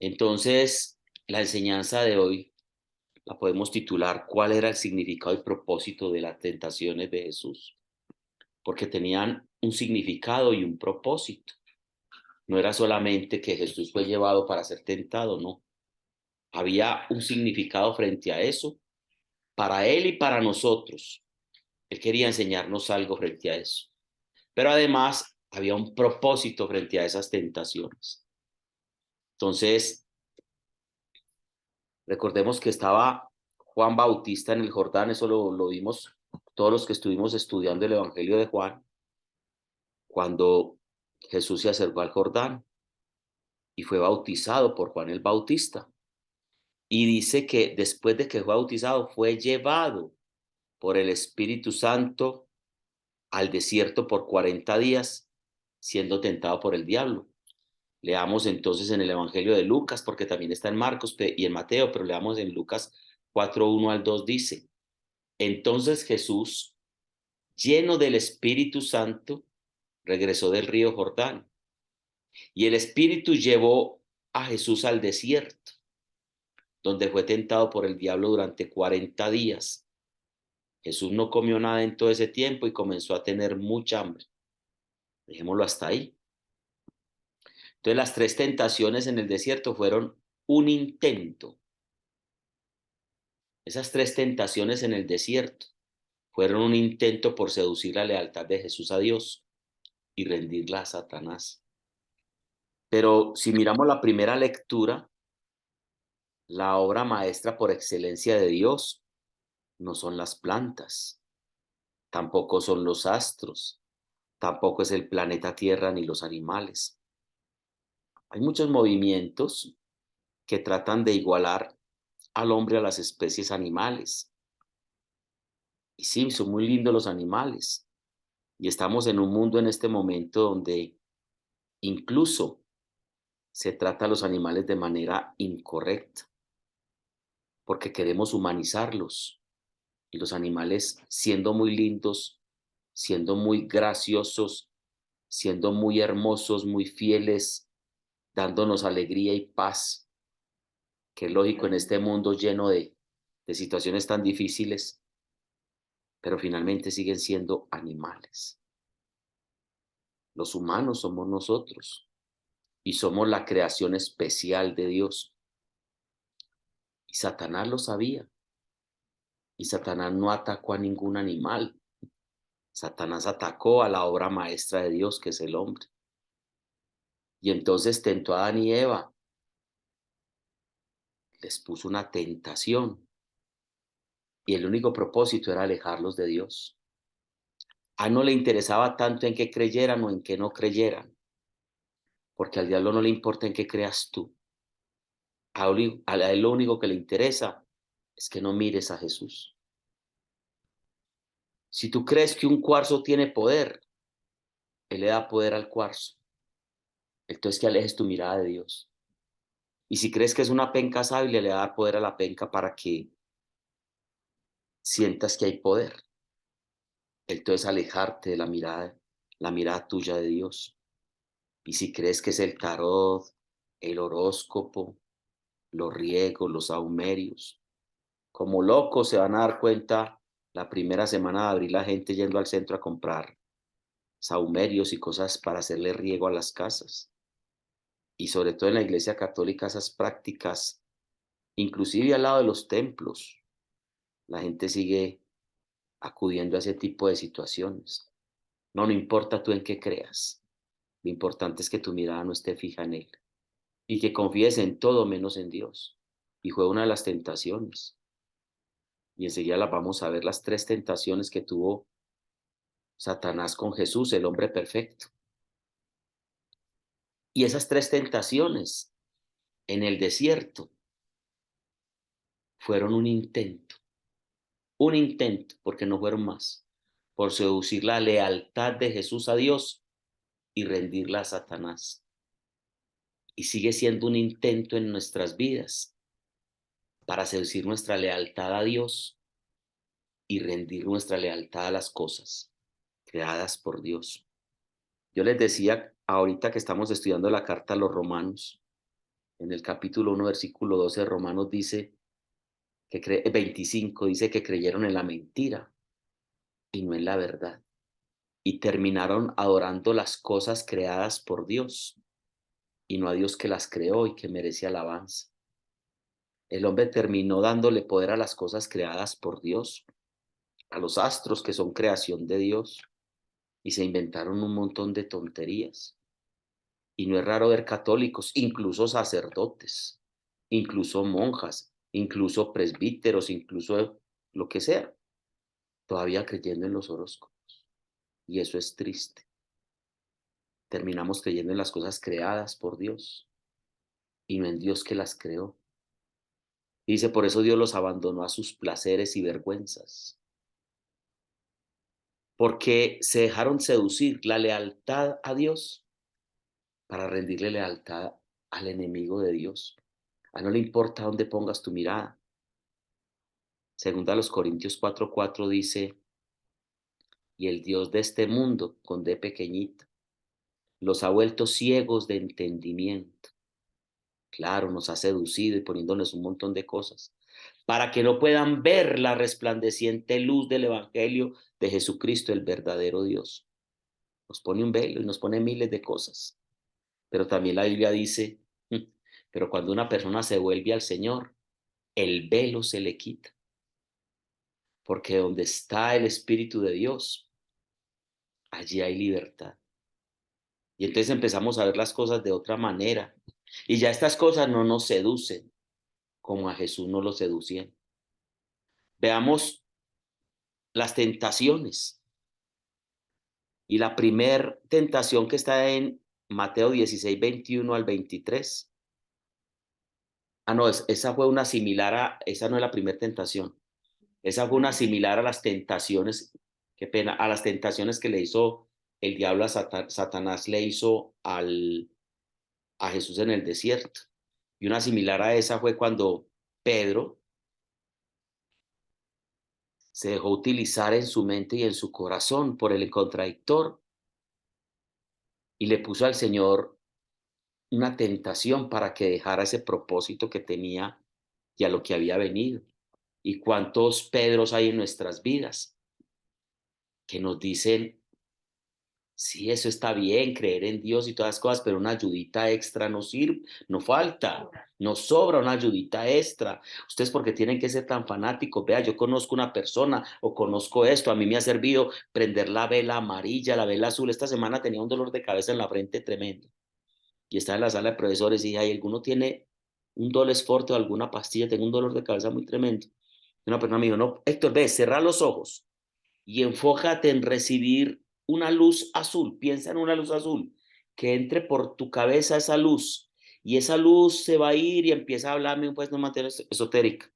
Entonces, la enseñanza de hoy la podemos titular ¿Cuál era el significado y propósito de las tentaciones de Jesús? Porque tenían un significado y un propósito. No era solamente que Jesús fue llevado para ser tentado, no. Había un significado frente a eso, para él y para nosotros. Él quería enseñarnos algo frente a eso. Pero además había un propósito frente a esas tentaciones. Entonces, recordemos que estaba Juan Bautista en el Jordán, eso lo vimos todos los que estuvimos estudiando el Evangelio de Juan, cuando Jesús se acercó al Jordán y fue bautizado por Juan el Bautista. Y dice que después de que fue bautizado, fue llevado por el Espíritu Santo al desierto por 40 días, siendo tentado por el diablo. Leamos entonces en el Evangelio de Lucas, porque también está en Marcos y en Mateo, pero leamos en Lucas 4:1 al 2 dice, entonces Jesús, lleno del Espíritu Santo, regresó del río Jordán, y el Espíritu llevó a Jesús al desierto, donde fue tentado por el diablo durante 40 días. Jesús no comió nada en todo ese tiempo y comenzó a tener mucha hambre. Dejémoslo hasta ahí. Entonces las tres tentaciones en el desierto fueron un intento. Esas tres tentaciones en el desierto fueron un intento por seducir la lealtad de Jesús a Dios y rendirla a Satanás. Pero si miramos la primera lectura, la obra maestra por excelencia de Dios no son las plantas, tampoco son los astros, tampoco es el planeta Tierra ni los animales. Hay muchos movimientos que tratan de igualar al hombre a las especies animales. Y sí, son muy lindos los animales. Y estamos en un mundo en este momento donde incluso se trata a los animales de manera incorrecta, porque queremos humanizarlos. Y los animales, siendo muy lindos, siendo muy graciosos, siendo muy hermosos, muy fieles, dándonos alegría y paz, que es lógico en este mundo lleno de situaciones tan difíciles, pero finalmente siguen siendo animales. Los humanos somos nosotros y somos la creación especial de Dios. Y Satanás lo sabía. Y Satanás no atacó a ningún animal. Satanás atacó a la obra maestra de Dios, que es el hombre. Y entonces tentó a Adán y Eva. Les puso una tentación. Y el único propósito era alejarlos de Dios. A no le interesaba tanto en qué creyeran o en qué no creyeran. Porque al diablo no le importa en qué creas tú. A él lo único que le interesa es que no mires a Jesús. Si tú crees que un cuarzo tiene poder, él le da poder al cuarzo. Entonces que alejes tu mirada de Dios. Y si crees que es una penca sabia, le va a dar poder a la penca para que sientas que hay poder. Entonces alejarte de la mirada tuya de Dios. Y si crees que es el tarot, el horóscopo, los riegos, los saumerios, como locos se van a dar cuenta la primera semana de abril la gente yendo al centro a comprar saumerios y cosas para hacerle riego a las casas. Y sobre todo en la iglesia católica esas prácticas, inclusive al lado de los templos, la gente sigue acudiendo a ese tipo de situaciones. No, no importa tú en qué creas, lo importante es que tu mirada no esté fija en Él y que confíes en todo menos en Dios. Y fue una de las tentaciones. Y enseguida las vamos a ver, las tres tentaciones que tuvo Satanás con Jesús, el hombre perfecto. Y esas tres tentaciones en el desierto fueron un intento, porque no fueron más, por seducir la lealtad de Jesús a Dios y rendirla a Satanás. Y sigue siendo un intento en nuestras vidas para seducir nuestra lealtad a Dios y rendir nuestra lealtad a las cosas creadas por Dios. Yo les decía ahorita que estamos estudiando la carta a los romanos, En el capítulo 1, versículo 12 de Romanos dice 25, dice que creyeron en la mentira y no en la verdad. Y terminaron adorando las cosas creadas por Dios y no a Dios que las creó y que merece alabanza. El hombre terminó dándole poder a las cosas creadas por Dios, a los astros que son creación de Dios, y se inventaron un montón de tonterías. Y no es raro ver católicos, incluso sacerdotes, incluso monjas, incluso presbíteros, incluso lo que sea, todavía creyendo en los horóscopos. Y eso es triste. Terminamos creyendo en las cosas creadas por Dios y no en Dios que las creó. Y dice, por eso Dios los abandonó a sus placeres y vergüenzas, porque se dejaron seducir la lealtad a Dios para rendirle lealtad al enemigo de Dios. A no le importa dónde pongas tu mirada. Segunda a los Corintios 4:4 dice, y el Dios de este mundo, con D pequeñita, los ha vuelto ciegos de entendimiento. Claro, nos ha seducido y poniéndonos un montón de cosas, para que no puedan ver la resplandeciente luz del Evangelio de Jesucristo, el verdadero Dios. Nos pone un velo y nos pone miles de cosas. Pero también la Biblia dice, pero cuando una persona se vuelve al Señor, el velo se le quita. Porque donde está el Espíritu de Dios, allí hay libertad. Y entonces empezamos a ver las cosas de otra manera. Y ya estas cosas no nos seducen como a Jesús no lo seducían. Veamos las tentaciones. Y la primer tentación que está en Mateo 16, 21 al 23. Ah, no, esa fue una similar esa no es la primera tentación. Esa fue una similar a las tentaciones, qué pena, a las tentaciones que le hizo el diablo a Satanás, le hizo a Jesús en el desierto. Y una similar a esa fue cuando Pedro se dejó utilizar en su mente y en su corazón por el contradictor y le puso al Señor una tentación para que dejara ese propósito que tenía y a lo que había venido. ¿Y cuántos Pedros hay en nuestras vidas que nos dicen, sí, eso está bien, creer en Dios y todas las cosas, pero una ayudita extra no sirve, no falta, nos sobra una ayudita extra? Ustedes porque tienen que ser tan fanáticos, vea, yo conozco una persona o conozco esto, a mí me ha servido prender la vela amarilla, la vela azul. Esta semana tenía un dolor de cabeza en la frente tremendo y estaba en la sala de profesores y dije, ¿hay alguno tiene un Doles Forte o alguna pastilla? Tengo un dolor de cabeza muy tremendo. Y una persona me dijo, no, Héctor, ve, cerra los ojos y enfócate en recibir una luz azul. Piensa en una luz azul, que entre por tu cabeza esa luz y esa luz se va a ir y empieza a hablarme pues no materia esotérica.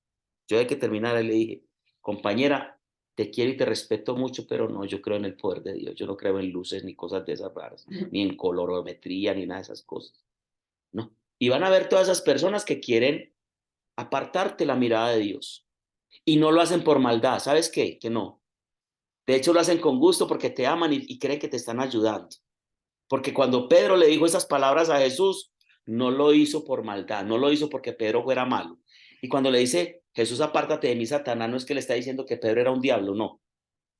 Yo de que terminara le dije, compañera, te quiero y te respeto mucho, pero no, yo creo en el poder de Dios. Yo no creo en luces ni cosas de esas raras, ni en colorometría, ni nada de esas cosas. No. Y van a ver todas esas personas que quieren apartarte la mirada de Dios. Y no lo hacen por maldad. ¿Sabes qué? Que no. De hecho, lo hacen con gusto porque te aman y creen que te están ayudando. Porque cuando Pedro le dijo esas palabras a Jesús, no lo hizo por maldad, no lo hizo porque Pedro fuera malo. Y cuando le dice, Jesús, apártate de mí, Satanás, no es que le está diciendo que Pedro era un diablo, no.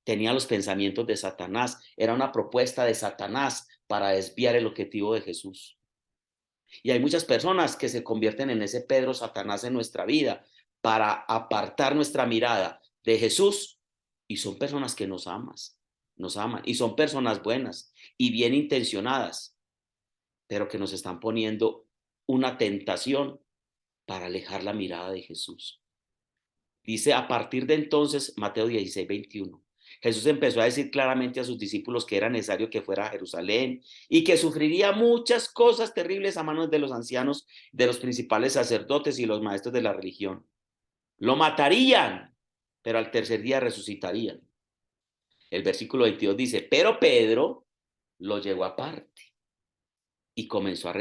Tenía los pensamientos de Satanás, era una propuesta de Satanás para desviar el objetivo de Jesús. Y hay muchas personas que se convierten en ese Pedro Satanás en nuestra vida para apartar nuestra mirada de Jesús, y son personas que nos aman y son personas buenas y bien intencionadas, pero que nos están poniendo una tentación para alejar la mirada de Jesús. Dice a partir de entonces, Mateo 16, 21. Jesús empezó a decir claramente a sus discípulos que era necesario que fuera a Jerusalén y que sufriría muchas cosas terribles a manos de los ancianos, de los principales sacerdotes y los maestros de la religión. Lo matarían, pero al tercer día resucitarían. El versículo 22 dice, pero Pedro lo llevó aparte y comenzó a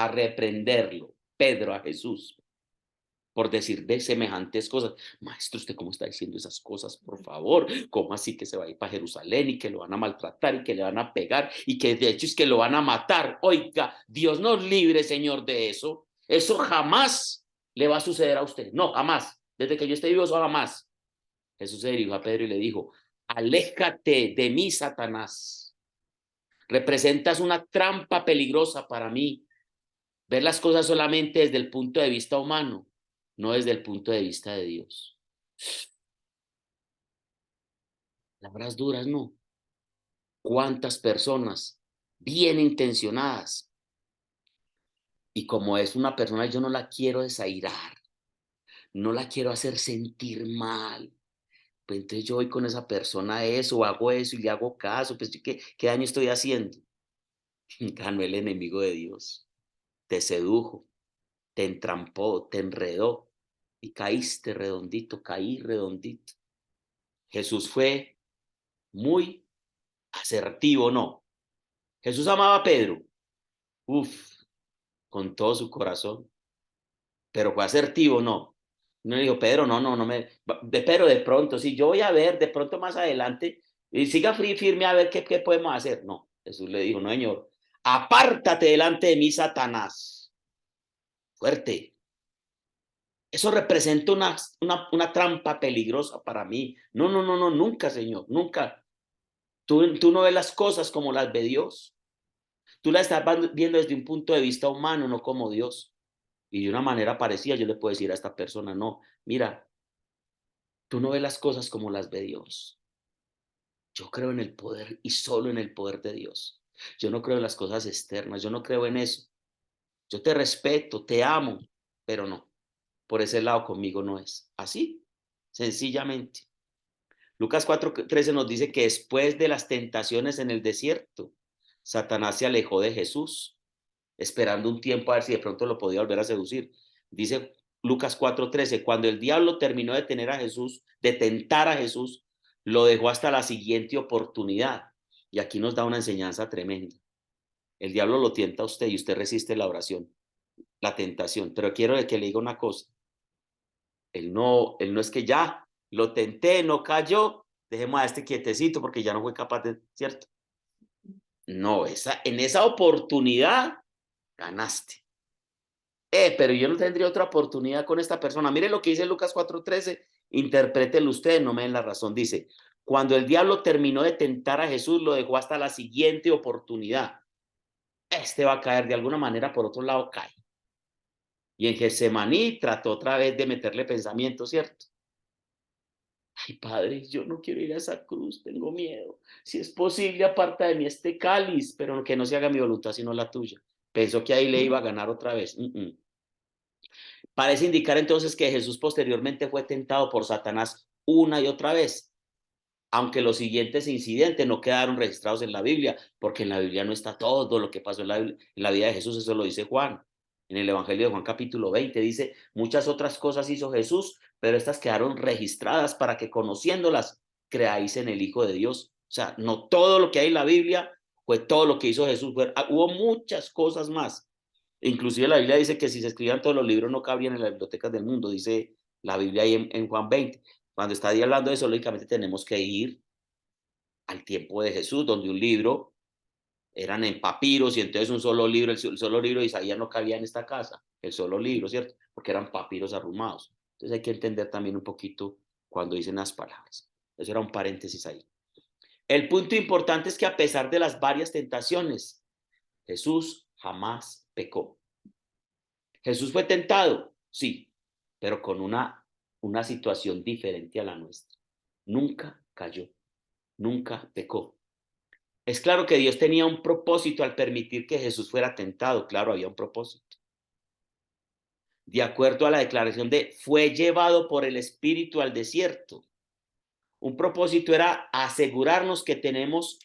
reprenderlo, Pedro a Jesús. por decir de semejantes cosas. Maestro, ¿usted cómo está diciendo esas cosas, por favor? ¿Cómo así que se va a ir para Jerusalén y que lo van a maltratar y que le van a pegar y que de hecho es que lo van a matar? Oiga, Dios nos libre, Señor, de eso. Eso jamás le va a suceder a usted. No, jamás. Desde que yo esté vivo, eso jamás. Jesús se dirigió a Pedro y le dijo, aléjate de mí, Satanás. Representas una trampa peligrosa para mí. Ver las cosas solamente desde el punto de vista humano, no desde el punto de vista de Dios. Palabras duras, ¿no? ¿Cuántas personas bien intencionadas? Y como es una persona, yo no la quiero desairar, no la quiero hacer sentir mal. Pues entonces yo voy con esa persona eso, hago eso y le hago caso, pues ¿qué daño estoy haciendo? Ganó el enemigo de Dios, te sedujo, te entrampó, te enredó y caíste redondito, caí redondito. Jesús fue muy asertivo, ¿no? Jesús amaba a Pedro, uf, con todo su corazón, pero fue asertivo, ¿no? No le dijo, Pedro, no me, pero de pronto, si yo voy a ver, de pronto más adelante, y siga firme a ver qué podemos hacer. No, Jesús le dijo, no, señor, apártate delante de mí, Satanás. Fuerte. Eso representa una trampa peligrosa para mí. No, nunca, Señor, nunca. Tú no ves las cosas como las ve Dios. Tú las estás viendo desde un punto de vista humano, no como Dios. Y de una manera parecida yo le puedo decir a esta persona, no, mira, tú no ves las cosas como las ve Dios. Yo creo en el poder y solo en el poder de Dios. Yo no creo en las cosas externas, yo no creo en eso. Yo te respeto, te amo, pero no, por ese lado conmigo no es. Así, sencillamente. Lucas 4:13 nos dice que después de las tentaciones en el desierto, Satanás se alejó de Jesús, esperando un tiempo a ver si de pronto lo podía volver a seducir. Dice Lucas 4:13, cuando el diablo terminó de tener a Jesús, de tentar a Jesús, lo dejó hasta la siguiente oportunidad. Y aquí nos da una enseñanza tremenda. El diablo lo tienta a usted y usted resiste la oración, la tentación. Pero quiero que le diga una cosa. Él no es que ya lo tenté, no cayó, dejemos a este quietecito porque ya no fue capaz de, ¿cierto? No, en esa oportunidad ganaste. Pero yo no tendría otra oportunidad con esta persona. Mire lo que dice Lucas 4:13, interprételo usted, no me den la razón. Dice, cuando el diablo terminó de tentar a Jesús, lo dejó hasta la siguiente oportunidad. Este va a caer de alguna manera, por otro lado cae. Y en Getsemaní trató otra vez de meterle pensamiento, ¿cierto? Ay, Padre, yo no quiero ir a esa cruz, tengo miedo. Si es posible, aparta de mí este cáliz, pero que no se haga mi voluntad, sino la tuya. Pensó que ahí le iba a ganar otra vez. Parece indicar entonces que Jesús posteriormente fue tentado por Satanás una y otra vez, aunque los siguientes incidentes no quedaron registrados en la Biblia, porque en la Biblia no está todo lo que pasó en la vida de Jesús, eso lo dice Juan. En el Evangelio de Juan capítulo 20 dice, muchas otras cosas hizo Jesús, pero estas quedaron registradas para que conociéndolas creáis en el Hijo de Dios. O sea, no todo lo que hay en la Biblia fue todo lo que hizo Jesús, hubo muchas cosas más. Inclusive la Biblia dice que si se escribían todos los libros no cabrían en las bibliotecas del mundo, dice la Biblia ahí en Juan 20. Cuando está ahí hablando de eso, lógicamente tenemos que ir al tiempo de Jesús, donde un libro eran en papiros y entonces un solo libro, el solo libro de Isaías no cabía en esta casa, el solo libro, ¿cierto? Porque eran papiros arrumados. Entonces hay que entender también un poquito cuando dicen las palabras. Eso era un paréntesis ahí. El punto importante es que a pesar de las varias tentaciones, Jesús jamás pecó. Jesús fue tentado, sí, pero con una situación diferente a la nuestra. Nunca cayó, nunca pecó. Es claro que Dios tenía un propósito al permitir que Jesús fuera tentado, claro, había un propósito. De acuerdo a la declaración de fue llevado por el Espíritu al desierto. Un propósito era asegurarnos que tenemos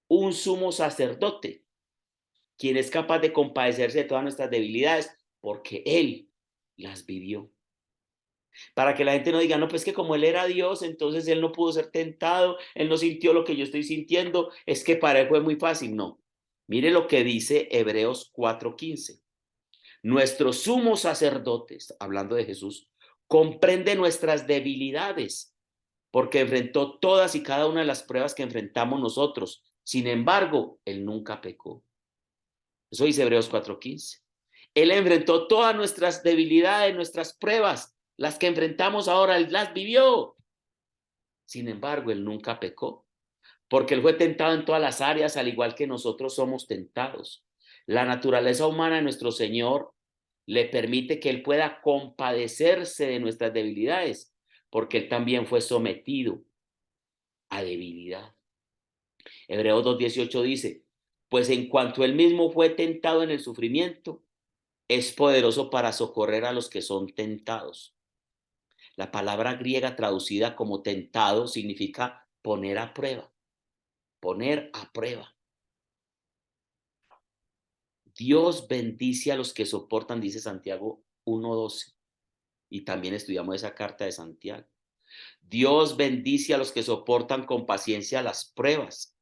un sumo sacerdote, quien es capaz de compadecerse de todas nuestras debilidades, porque Él las vivió. Para que la gente no diga, no, pues que como él era Dios, entonces él no pudo ser tentado, él no sintió lo que yo estoy sintiendo, es que para él fue muy fácil. No, mire lo que dice Hebreos 4:15. Nuestros sumos sacerdotes, hablando de Jesús, comprende nuestras debilidades, porque enfrentó todas y cada una de las pruebas que enfrentamos nosotros. Sin embargo, él nunca pecó. Eso dice Hebreos 4:15. Él enfrentó todas nuestras debilidades, nuestras pruebas, las que enfrentamos ahora, él las vivió. Sin embargo, él nunca pecó, porque él fue tentado en todas las áreas, al igual que nosotros somos tentados. La naturaleza humana de nuestro Señor le permite que él pueda compadecerse de nuestras debilidades, porque él también fue sometido a debilidad. Hebreos 2:18 dice, pues en cuanto él mismo fue tentado en el sufrimiento, es poderoso para socorrer a los que son tentados. La palabra griega traducida como tentado significa poner a prueba, poner a prueba. Dios bendice a los que soportan, dice Santiago 1:12. Y también estudiamos esa carta de Santiago. Dios bendice a los que soportan con paciencia las pruebas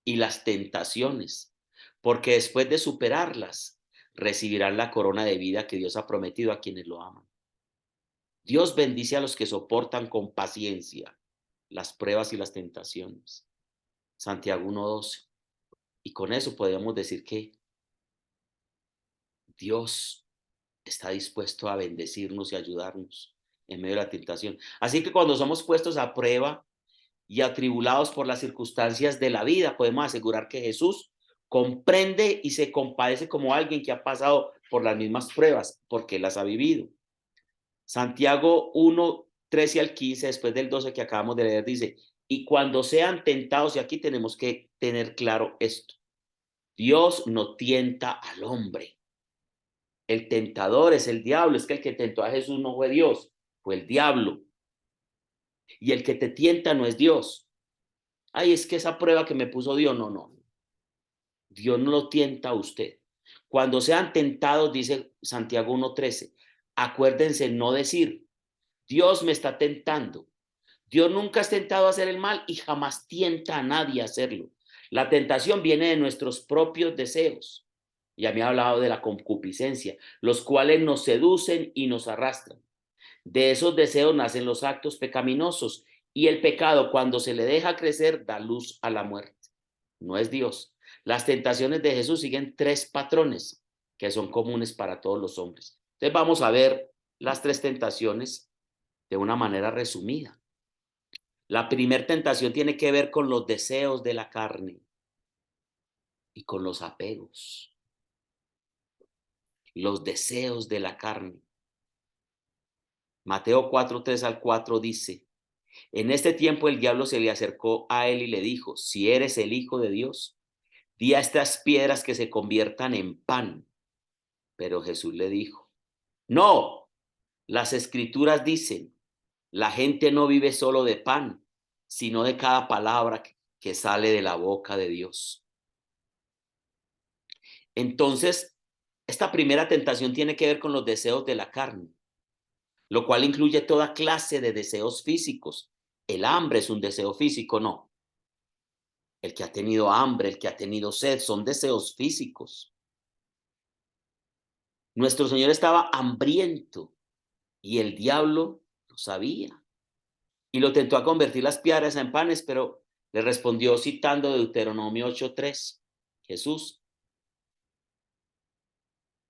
y las tentaciones, porque después de superarlas, recibirán la corona de vida que Dios ha prometido a quienes lo aman. Dios bendice a los que soportan con paciencia las pruebas y las tentaciones. Santiago 1:12. Y con eso podemos decir que Dios está dispuesto a bendecirnos y ayudarnos en medio de la tentación. Así que cuando somos puestos a prueba y atribulados por las circunstancias de la vida, podemos asegurar que Jesús comprende y se compadece como alguien que ha pasado por las mismas pruebas, porque las ha vivido. Santiago 1:13 al 15, después del 12 que acabamos de leer, dice, y cuando sean tentados, y aquí tenemos que tener claro esto, Dios no tienta al hombre. El tentador es el diablo, es que el que tentó a Jesús no fue Dios, fue el diablo. Y el que te tienta no es Dios. Ay, es que esa prueba que me puso Dios, no. Dios no lo tienta a usted. Cuando sean tentados, dice Santiago 1:13, acuérdense no decir, Dios me está tentando. Dios nunca es tentado a hacer el mal y jamás tienta a nadie a hacerlo. La tentación viene de nuestros propios deseos. Ya me ha hablado de la concupiscencia, los cuales nos seducen y nos arrastran. De esos deseos nacen los actos pecaminosos y el pecado, cuando se le deja crecer, da luz a la muerte. No es Dios. Las tentaciones de Jesús siguen tres patrones que son comunes para todos los hombres. Entonces vamos a ver las tres tentaciones de una manera resumida. La primera tentación tiene que ver con los deseos de la carne y con los apegos. Los deseos de la carne. Mateo 4:3 al 4 dice, en este tiempo el diablo se le acercó a él y le dijo, si eres el Hijo de Dios, di a estas piedras que se conviertan en pan. Pero Jesús le dijo, no, las escrituras dicen, la gente no vive solo de pan, sino de cada palabra que sale de la boca de Dios. Entonces, esta primera tentación tiene que ver con los deseos de la carne, lo cual incluye toda clase de deseos físicos. El hambre es un deseo físico, no. El que ha tenido hambre, el que ha tenido sed, son deseos físicos. Nuestro Señor estaba hambriento y el diablo lo sabía. Y lo tentó a convertir las piedras en panes, pero le respondió citando Deuteronomio 8:3. Jesús,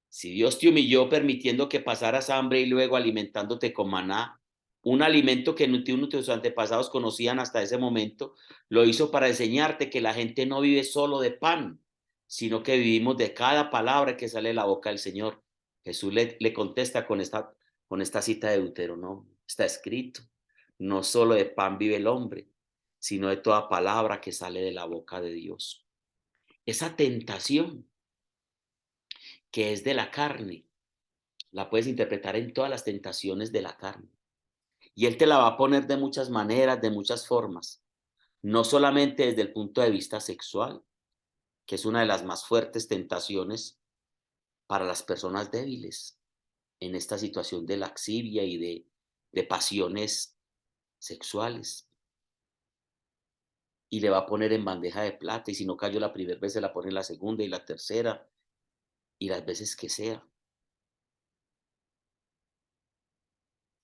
si Dios te humilló permitiendo que pasaras hambre y luego alimentándote con maná, un alimento que ni tus antepasados conocían hasta ese momento, lo hizo para enseñarte que la gente no vive solo de pan, sino que vivimos de cada palabra que sale de la boca del Señor. Jesús le contesta con esta cita de Deuteronomio. Está escrito, no solo de pan vive el hombre, sino de toda palabra que sale de la boca de Dios. Esa tentación que es de la carne, la puedes interpretar en todas las tentaciones de la carne. Y Él te la va a poner de muchas maneras, de muchas formas. No solamente desde el punto de vista sexual, que es una de las más fuertes tentaciones para las personas débiles en esta situación de laxivia y de pasiones sexuales. Y le va a poner en bandeja de plata, y si no cayó la primera vez, se la pone la segunda y la tercera, y las veces que sea.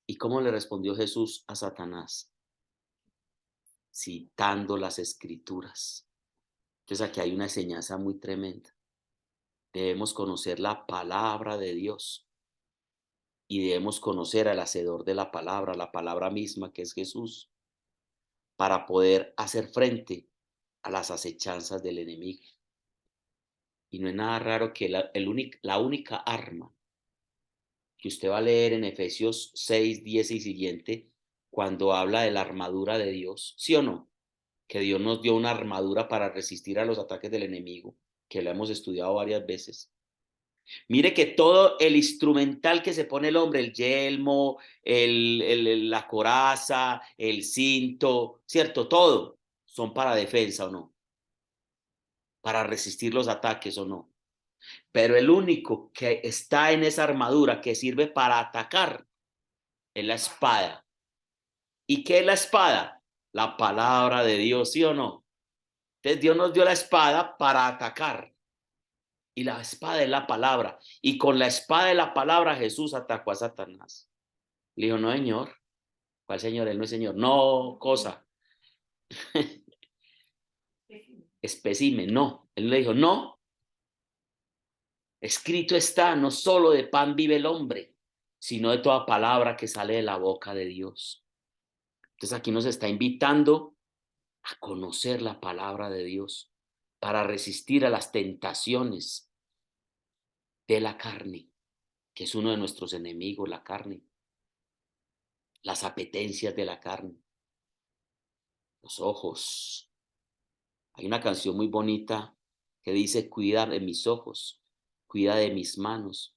¿Y cómo le respondió Jesús a Satanás? Citando las escrituras. Entonces aquí hay una enseñanza muy tremenda. Debemos conocer la palabra de Dios y debemos conocer al hacedor de la palabra misma que es Jesús, para poder hacer frente a las acechanzas del enemigo. Y no es nada raro que la única arma que usted va a leer en Efesios 6, 10 y siguiente, cuando habla de la armadura de Dios, ¿sí o no? Que Dios nos dio una armadura para resistir a los ataques del enemigo, que lo hemos estudiado varias veces. Mire que todo el instrumental que se pone el hombre, el yelmo, la coraza, el cinto, ¿cierto? Todo son para defensa o no, para resistir los ataques o no. Pero el único que está en esa armadura que sirve para atacar es la espada. ¿Y qué es la espada? La palabra de Dios, ¿sí o no? Entonces Dios nos dio la espada para atacar. Y la espada es la palabra. Y con la espada de la palabra Jesús atacó a Satanás. Le dijo, no, señor. ¿Cuál señor? Él no es señor. No, cosa. Especime, no. Él le dijo, no. Escrito está, no solo de pan vive el hombre, sino de toda palabra que sale de la boca de Dios. Entonces aquí nos está invitando a conocer la palabra de Dios para resistir a las tentaciones de la carne, que es uno de nuestros enemigos, la carne, las apetencias de la carne, los ojos. Hay una canción muy bonita que dice, cuida de mis ojos, cuida de mis manos,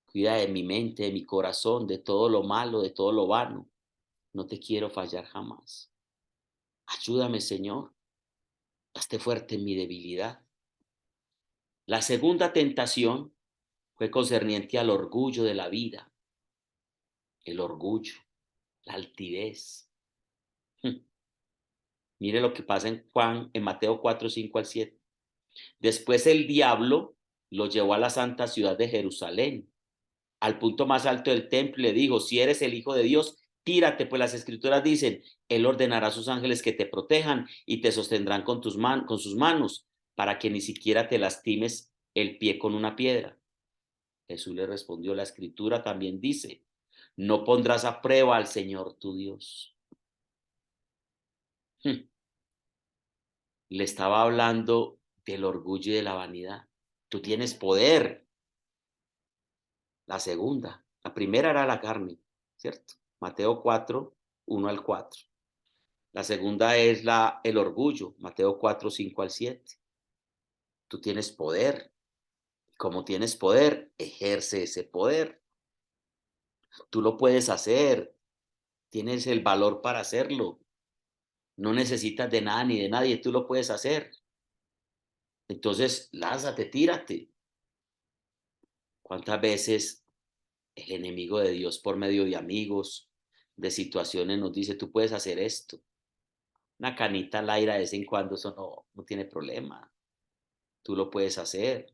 cuida de mi mente, de mi corazón, de todo lo malo, de todo lo vano. No te quiero fallar jamás. Ayúdame, Señor. Hazte fuerte en mi debilidad. La segunda tentación fue concerniente al orgullo de la vida, el orgullo, la altivez. Mire lo que pasa en Mateo 4, 5 al 7. Después el diablo lo llevó a la santa ciudad de Jerusalén, al punto más alto del templo, y le dijo, si eres el Hijo de Dios, tírate, pues las escrituras dicen, Él ordenará a sus ángeles que te protejan y te sostendrán con sus manos, para que ni siquiera te lastimes el pie con una piedra. Jesús le respondió, la escritura también dice, no pondrás a prueba al Señor tu Dios. Le estaba hablando del orgullo y de la vanidad. Tú tienes poder. La segunda. La primera era la carne, ¿cierto? Mateo 4, 1 al 4. La segunda es el orgullo, Mateo 4, 5 al 7. Tú tienes poder. Como tienes poder, ejerce ese poder. Tú lo puedes hacer. Tienes el valor para hacerlo. No necesitas de nada ni de nadie. Tú lo puedes hacer. Entonces, lánzate, tírate. ¿Cuántas veces el enemigo de Dios por medio de amigos, de situaciones nos dice, tú puedes hacer esto? Una canita al aire de vez en cuando, eso no tiene problema. Tú lo puedes hacer.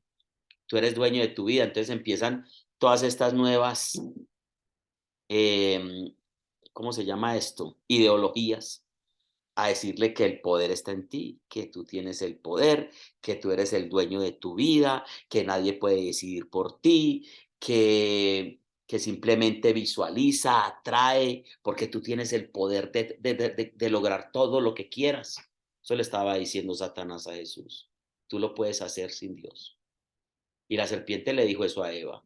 Tú eres dueño de tu vida. Entonces empiezan todas estas nuevas, eh, ¿cómo se llama esto? Ideologías, a decirle que el poder está en ti, que tú tienes el poder, que tú eres el dueño de tu vida, que nadie puede decidir por ti, que simplemente visualiza, atrae, porque tú tienes el poder de lograr todo lo que quieras. Eso le estaba diciendo Satanás a Jesús. Tú lo puedes hacer sin Dios. Y la serpiente le dijo eso a Eva.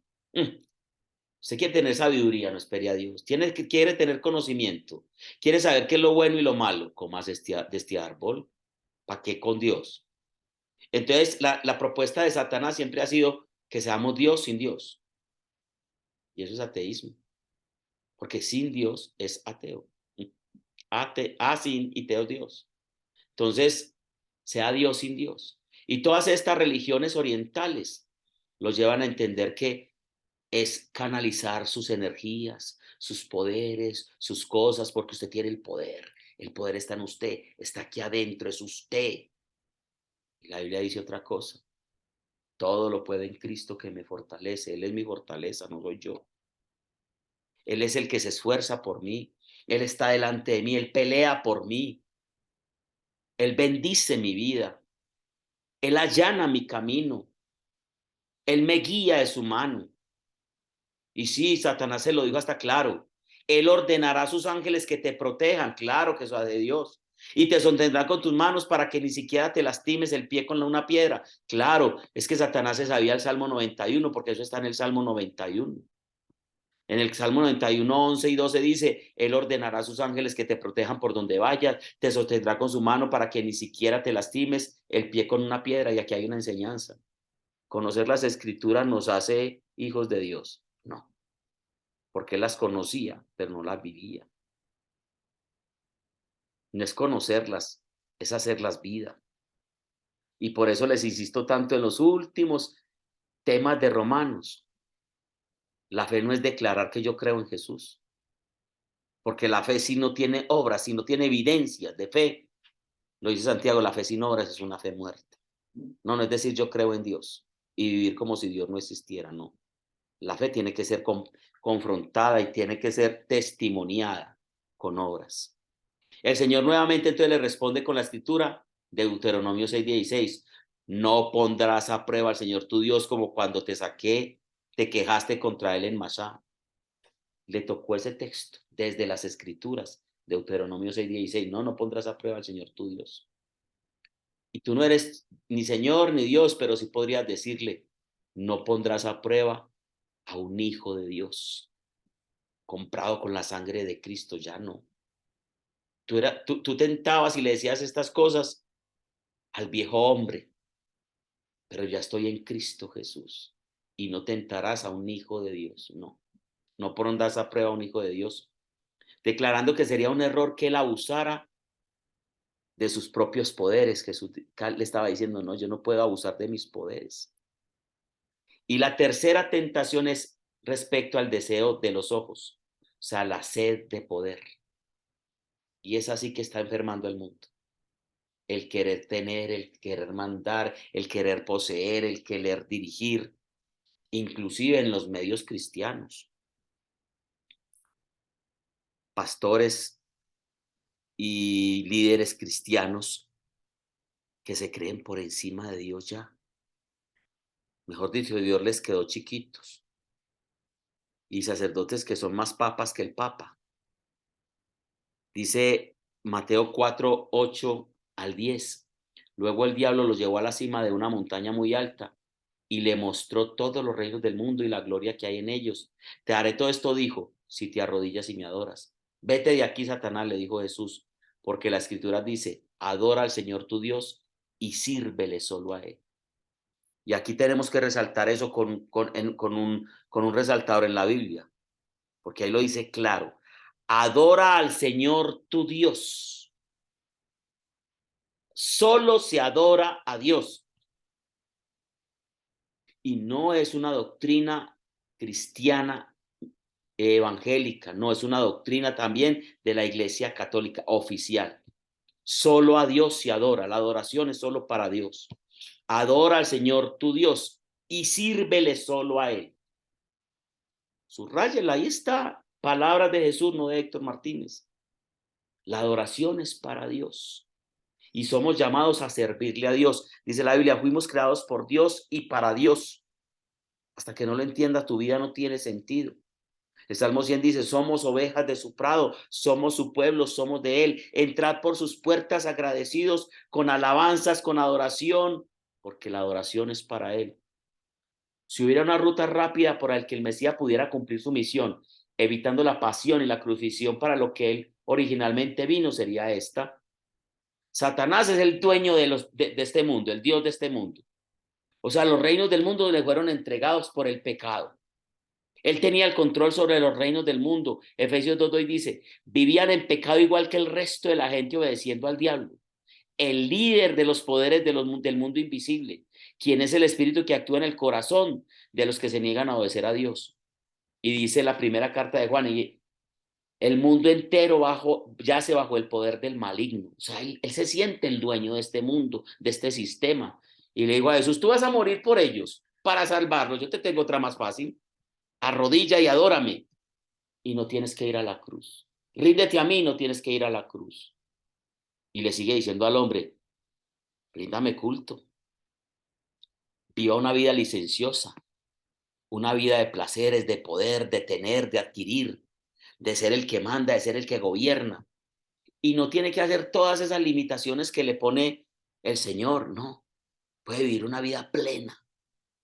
Usted quiere tener sabiduría, no espere a Dios. Quiere tener conocimiento. Quiere saber qué es lo bueno y lo malo. Comas de este árbol. ¿Para qué con Dios? Entonces, la propuesta de Satanás siempre ha sido que seamos Dios sin Dios. Y eso es ateísmo. Porque sin Dios es ateo. Sin y teo Dios. Entonces, sea Dios sin Dios. Y todas estas religiones orientales los llevan a entender que es canalizar sus energías, sus poderes, sus cosas, porque usted tiene el poder. El poder está en usted, está aquí adentro, es usted. Y la Biblia dice otra cosa. Todo lo puede en Cristo que me fortalece. Él es mi fortaleza, no soy yo. Él es el que se esfuerza por mí. Él está delante de mí. Él pelea por mí. Él bendice mi vida. Él allana mi camino. Él me guía de su mano. Y sí, Satanás se lo dijo hasta claro. Él ordenará a sus ángeles que te protejan. Claro que eso es de Dios. Y te sostendrá con tus manos para que ni siquiera te lastimes el pie con una piedra. Claro, es que Satanás se sabía el Salmo 91, porque eso está en el Salmo 91. En el Salmo 91, 11 y 12 dice, Él ordenará a sus ángeles que te protejan por donde vayas, te sostendrá con su mano para que ni siquiera te lastimes el pie con una piedra. Y aquí hay una enseñanza. Conocer las escrituras nos hace hijos de Dios. No, porque Él las conocía, pero no las vivía. No es conocerlas, es hacerlas vida. Y por eso les insisto tanto en los últimos temas de Romanos. La fe no es declarar que yo creo en Jesús, porque la fe si no tiene obras, si no tiene evidencias de fe, lo dice Santiago, la fe sin obras es una fe muerta. No, no es decir yo creo en Dios y vivir como si Dios no existiera, no. La fe tiene que ser confrontada y tiene que ser testimoniada con obras. El Señor nuevamente entonces le responde con la escritura de Deuteronomio 6:16. No pondrás a prueba al Señor tu Dios como cuando te saqué, te quejaste contra él en Masá. Le tocó ese texto desde las escrituras, Deuteronomio 6:16. No, no pondrás a prueba al Señor tu Dios. Y tú no eres ni Señor ni Dios, pero sí podrías decirle, no pondrás a prueba a un hijo de Dios, comprado con la sangre de Cristo, ya no. Tú tentabas y le decías estas cosas al viejo hombre, pero ya estoy en Cristo Jesús y no tentarás a un hijo de Dios, no. No pondrás a prueba a un hijo de Dios, declarando que sería un error que él abusara de sus propios poderes. Jesús le estaba diciendo, no, yo no puedo abusar de mis poderes. Y la tercera tentación es respecto al deseo de los ojos, o sea, la sed de poder. Y es así que está enfermando el mundo. El querer tener, el querer mandar, el querer poseer, el querer dirigir, inclusive en los medios cristianos. Pastores y líderes cristianos que se creen por encima de Dios ya. Mejor dicho, Dios les quedó chiquitos. Y sacerdotes que son más papas que el papa. Dice Mateo 4:8-10. Luego el diablo los llevó a la cima de una montaña muy alta y le mostró todos los reinos del mundo y la gloria que hay en ellos. Te daré todo esto, dijo, si te arrodillas y me adoras. Vete de aquí, Satanás, le dijo Jesús, porque la escritura dice, adora al Señor tu Dios y sírvele solo a él. Y aquí tenemos que resaltar eso con un resaltador en la Biblia, porque ahí lo dice claro. Adora al Señor tu Dios. Solo se adora a Dios. Y no es una doctrina cristiana evangélica, no, es una doctrina también de la Iglesia Católica oficial. Solo a Dios se adora, la adoración es solo para Dios. Adora al Señor tu Dios y sírvele solo a Él. Subrayela, ahí está, palabras de Jesús, no de Héctor Martínez. La adoración es para Dios y somos llamados a servirle a Dios. Dice la Biblia, fuimos creados por Dios y para Dios. Hasta que no lo entiendas, tu vida no tiene sentido. El Salmo 100 dice, somos ovejas de su prado, somos su pueblo, somos de él. Entrad por sus puertas agradecidos, con alabanzas, con adoración, porque la adoración es para él. Si hubiera una ruta rápida por la que el Mesías pudiera cumplir su misión, evitando la pasión y la crucifixión para lo que él originalmente vino, sería esta. Satanás es el dueño de este mundo, el Dios de este mundo. O sea, los reinos del mundo le fueron entregados por el pecado. Él tenía el control sobre los reinos del mundo. Efesios 2:2 dice, vivían en pecado igual que el resto de la gente obedeciendo al diablo. El líder de los poderes del mundo invisible, quien es el espíritu que actúa en el corazón de los que se niegan a obedecer a Dios. Y dice la primera carta de Juan, y el mundo entero yace bajo el poder del maligno. O sea, él se siente el dueño de este mundo, de este sistema. Y le digo a Jesús, tú vas a morir por ellos para salvarlos. Yo te tengo otra más fácil. Arrodilla y adórame. y no tienes que ir a la cruz. Ríndete a mí, no tienes que ir a la cruz. Y le sigue diciendo al hombre, ríndame culto. Viva una vida licenciosa, una vida de placeres, de poder, de tener, de adquirir, de ser el que manda, de ser el que gobierna. Y no tiene que hacer todas esas limitaciones que le pone el Señor, no. Puede vivir una vida plena,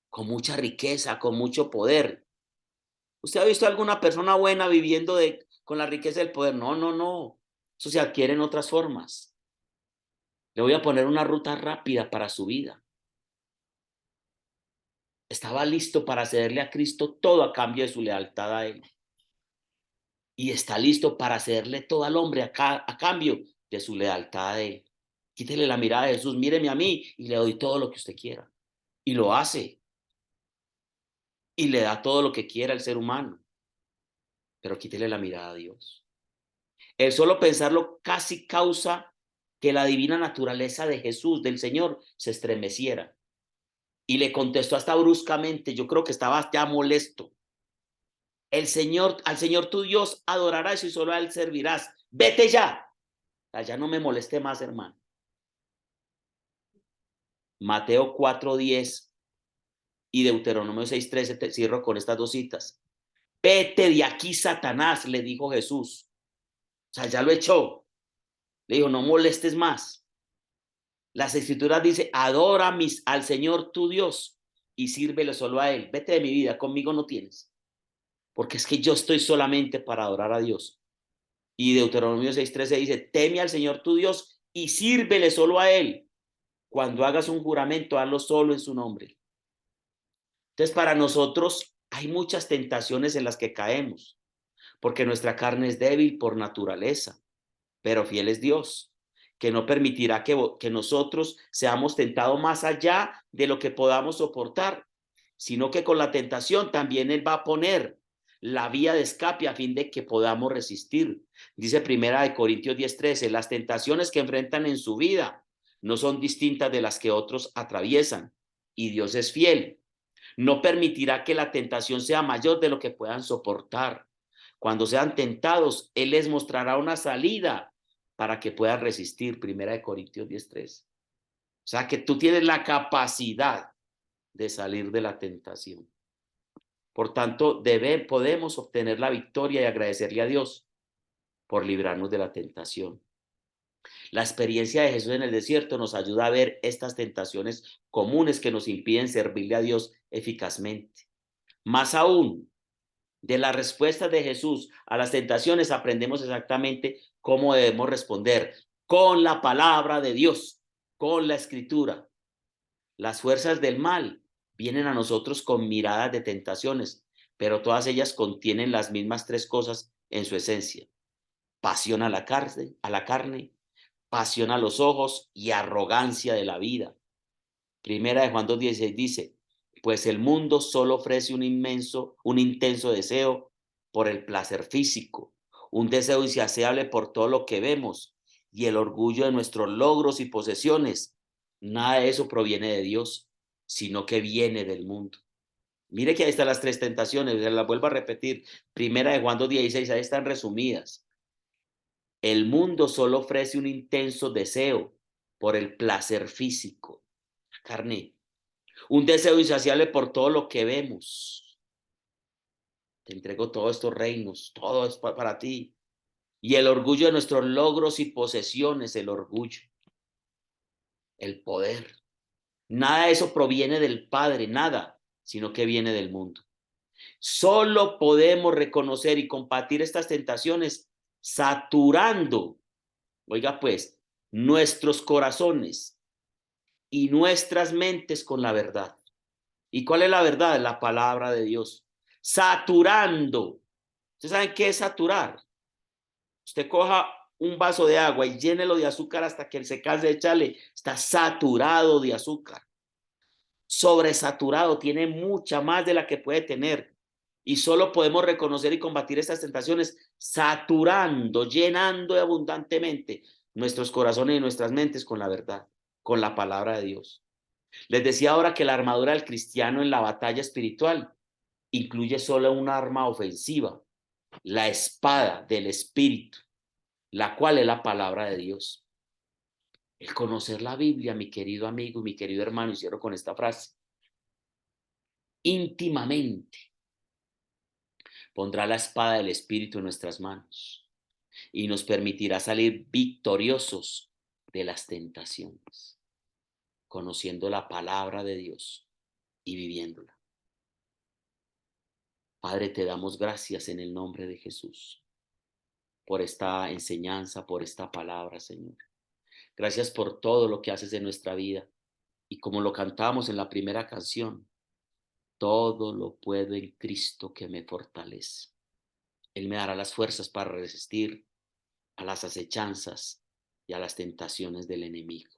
con mucha riqueza, con mucho poder. ¿Usted ha visto alguna persona buena viviendo con la riqueza del poder? No, no, no. Eso se adquiere en otras formas. Le voy a poner una ruta rápida para su vida. Estaba listo para cederle a Cristo todo a cambio de su lealtad a Él. Y está listo para cederle todo al hombre a cambio de su lealtad a Él. Quítele la mirada de Jesús, míreme a mí y le doy todo lo que usted quiera. Y lo hace. Y le da todo lo que quiera al ser humano. Pero quítele la mirada a Dios. El solo pensarlo casi causa que la divina naturaleza de Jesús, del Señor, se estremeciera. Y le contestó hasta bruscamente, yo creo que estaba ya molesto. Al Señor tu Dios adorarás y solo a Él servirás. Vete ya. Ya no me moleste más, hermano. Mateo 4:10 y Deuteronomio 6:13, te cierro con estas dos citas. Vete de aquí, Satanás, le dijo Jesús. O sea, ya lo echó. Le dijo, no molestes más. Las escrituras dicen, adora al Señor tu Dios y sírvele solo a Él. Vete de mi vida, conmigo no tienes. Porque es que yo estoy solamente para adorar a Dios. Y Deuteronomio 6:13 dice, teme al Señor tu Dios y sírvele solo a Él. Cuando hagas un juramento, hazlo solo en su nombre. Entonces, para nosotros hay muchas tentaciones en las que caemos, porque nuestra carne es débil por naturaleza, pero fiel es Dios, que no permitirá que nosotros seamos tentados más allá de lo que podamos soportar, sino que con la tentación también Él va a poner la vía de escape a fin de que podamos resistir. Dice Primera de Corintios 10:13, las tentaciones que enfrentan en su vida no son distintas de las que otros atraviesan, y Dios es fiel. No permitirá que la tentación sea mayor de lo que puedan soportar. Cuando sean tentados, Él les mostrará una salida para que puedan resistir. Primera de Corintios 10:3. O sea que tú tienes la capacidad de salir de la tentación. Por tanto, podemos obtener la victoria y agradecerle a Dios por librarnos de la tentación. La experiencia de Jesús en el desierto nos ayuda a ver estas tentaciones comunes que nos impiden servirle a Dios eficazmente. Más aún, de las respuestas de Jesús a las tentaciones aprendemos exactamente cómo debemos responder con la palabra de Dios, con la escritura. Las fuerzas del mal vienen a nosotros con miradas de tentaciones, pero todas ellas contienen las mismas tres cosas en su esencia: pasión a la carne, pasión a los ojos y arrogancia de la vida. Primera de Juan 2:16 dice, pues el mundo solo ofrece un intenso deseo por el placer físico, un deseo insaciable por todo lo que vemos y el orgullo de nuestros logros y posesiones. Nada de eso proviene de Dios, sino que viene del mundo. Mire que ahí están las tres tentaciones, se las vuelvo a repetir. Primera de Juan 2:16, ahí están resumidas. El mundo solo ofrece un intenso deseo por el placer físico, la carne, un deseo insaciable por todo lo que vemos. Te entrego todos estos reinos, todo es para ti. Y el orgullo de nuestros logros y posesiones, el orgullo, el poder. Nada de eso proviene del Padre, nada, sino que viene del mundo. Solo podemos reconocer y combatir estas tentaciones saturando, oiga pues, nuestros corazones y nuestras mentes con la verdad. ¿Y cuál es la verdad? La palabra de Dios. Saturando. ¿Ustedes saben qué es saturar? Usted coja un vaso de agua y llénelo de azúcar hasta que él se canse de echarle. Está saturado de azúcar. Sobresaturado, tiene mucha más de la que puede tener. Y solo podemos reconocer y combatir estas tentaciones saturando, llenando abundantemente nuestros corazones y nuestras mentes con la verdad, con la palabra de Dios. Les decía ahora que la armadura del cristiano en la batalla espiritual incluye solo un arma ofensiva, la espada del Espíritu, la cual es la palabra de Dios. El conocer la Biblia, mi querido amigo y mi querido hermano, y cierro con esta frase, íntimamente pondrá la espada del Espíritu en nuestras manos y nos permitirá salir victoriosos de las tentaciones, conociendo la palabra de Dios y viviéndola. Padre, te damos gracias en el nombre de Jesús por esta enseñanza, por esta palabra, Señor. Gracias por todo lo que haces en nuestra vida. Y como lo cantamos en la primera canción, todo lo puedo en Cristo que me fortalece. Él me dará las fuerzas para resistir a las acechanzas y a las tentaciones del enemigo.